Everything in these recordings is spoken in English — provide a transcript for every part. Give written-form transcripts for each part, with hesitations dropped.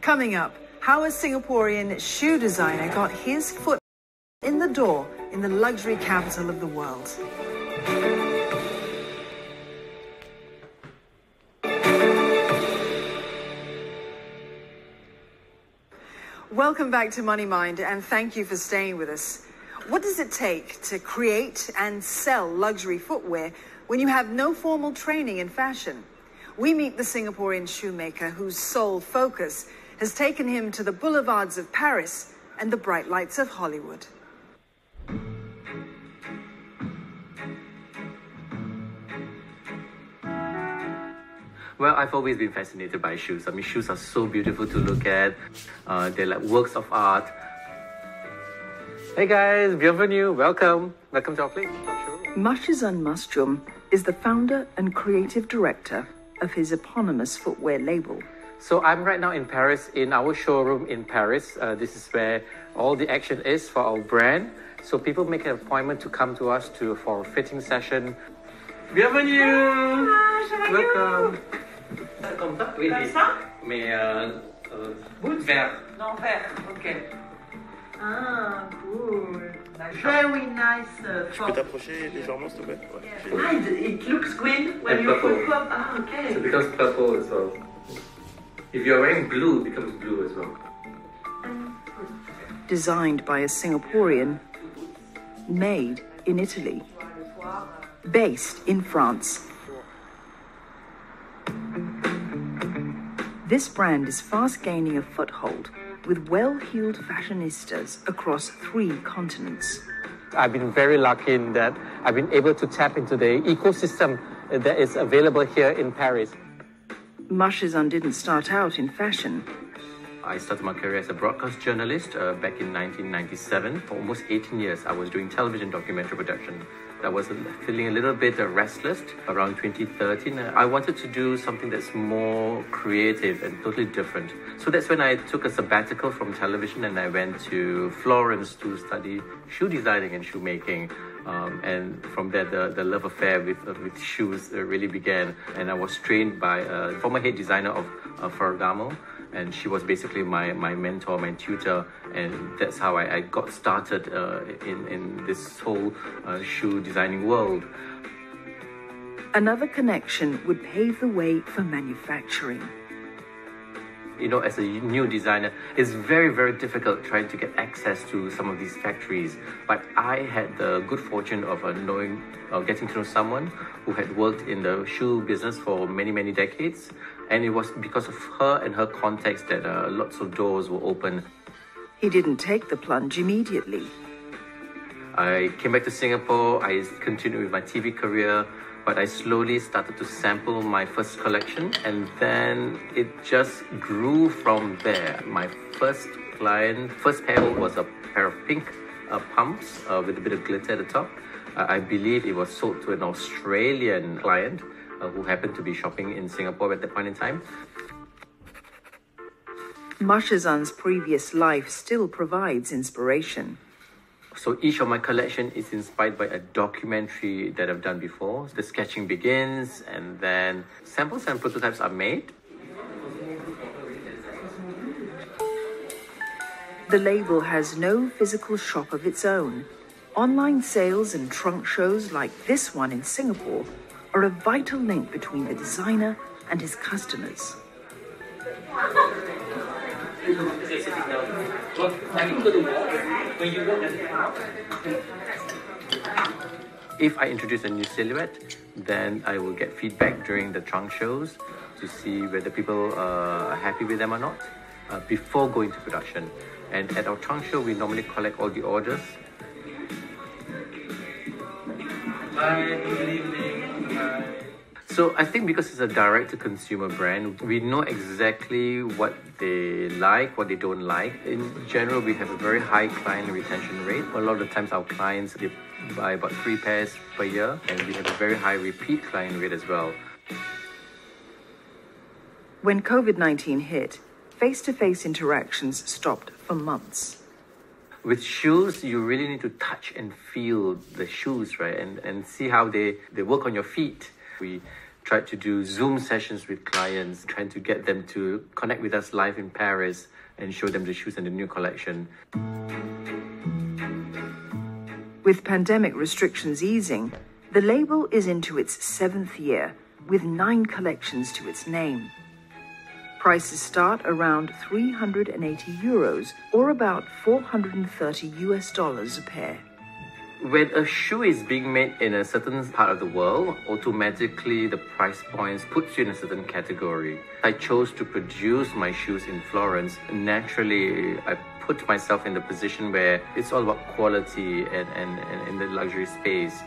Coming up, how a Singaporean shoe designer got his foot in the door in the luxury capital of the world. Welcome back to Money Mind, and thank you for staying with us. What does it take to create and sell luxury footwear when you have no formal training in fashion? We meet the Singaporean shoemaker whose sole focus has taken him to the boulevards of Paris and the bright lights of Hollywood. Well, I've always been fascinated by shoes. I mean, shoes are so beautiful to look at. They're like works of art. Hey guys, bienvenue, welcome. Welcome to our place. MASHIZAN is the founder and creative director of his eponymous footwear label. So I'm right now in Paris, in our showroom in Paris. This is where all the action is for our brand. So people make an appointment to come to us for a fitting session. Bienvenue! Welcome! Comme ça? Oui, Comme ça? Mais vert. Non, vert, ok. Ah, cool. Very nice Je peux t'approcher légèrement, s'il te plaît? Ouais. Ah, it looks green when And you purple. put pop. Ah, okay. So it becomes purple as well. If you're wearing blue, it becomes blue as well. Designed by a Singaporean, made in Italy, based in France. This brand is fast gaining a foothold with well-heeled fashionistas across 3 continents. I've been very lucky in that I've been able to tap into the ecosystem that is available here in Paris. MASHIZAN didn't start out in fashion. I started my career as a broadcast journalist back in 1997. For almost 18 years, I was doing television documentary production. I was feeling a little bit restless around 2013. I wanted to do something that's more creative and totally different. So that's when I took a sabbatical from television and I went to Florence to study shoe designing and shoemaking. And from there, the love affair with shoes really began. And I was trained by a former head designer of Ferragamo. And she was basically my mentor, my tutor, and that's how I got started in this whole shoe designing world. Another connection would pave the way for manufacturing. You know, as a new designer, it's very, very difficult trying to get access to some of these factories. But I had the good fortune of getting to know someone who had worked in the shoe business for many, many decades. And it was because of her and her contacts that lots of doors were open. He didn't take the plunge immediately. I came back to Singapore, I continued with my TV career, but I slowly started to sample my first collection, and then it just grew from there. My first pair was a pair of pink pumps with a bit of glitter at the top. I believe it was sold to an Australian client who happened to be shopping in Singapore at that point in time. MASHIZAN's previous life still provides inspiration. So each of my collection is inspired by a documentary that I've done before. The sketching begins and then samples and prototypes are made. The label has no physical shop of its own. Online sales and trunk shows like this one in Singapore are a vital link between the designer and his customers. If I introduce a new silhouette, then I will get feedback during the trunk shows to see whether people are happy with them or not before going to production. And at our trunk show, we normally collect all the orders. Bye, good evening. Bye. So I think because it's a direct-to-consumer brand, we know exactly what they like, what they don't like. In general, we have a very high client retention rate. A lot of the times our clients, they buy about 3 pairs per year, and we have a very high repeat client rate as well. When COVID-19 hit, face-to-face interactions stopped for months. With shoes, you really need to touch and feel the shoes, right? And see how they work on your feet. We tried to do Zoom sessions with clients, trying to get them to connect with us live in Paris and show them the shoes and the new collection. With pandemic restrictions easing, the label is into its 7th year, with 9 collections to its name. Prices start around 380 euros, or about $430 a pair. When a shoe is being made in a certain part of the world, automatically the price points puts you in a certain category. I chose to produce my shoes in Florence. Naturally, I put myself in the position where it's all about quality and in the luxury space.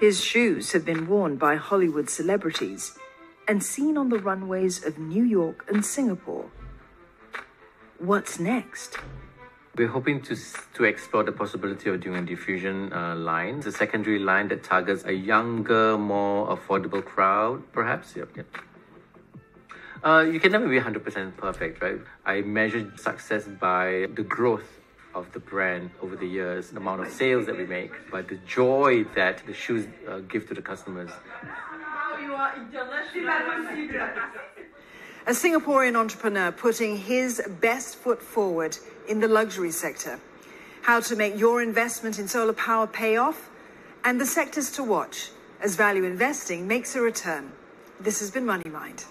His shoes have been worn by Hollywood celebrities and seen on the runways of New York and Singapore. What's next? We're hoping to explore the possibility of doing a diffusion line, a secondary line that targets a younger, more affordable crowd, perhaps. Yep. You can never be 100% perfect, right? I measure success by the growth of the brand over the years, the amount of sales that we make, by the joy that the shoes give to the customers. A Singaporean entrepreneur putting his best foot forward in the luxury sector. How to make your investment in solar power pay off, and the sectors to watch as value investing makes a return. This has been Money Mind.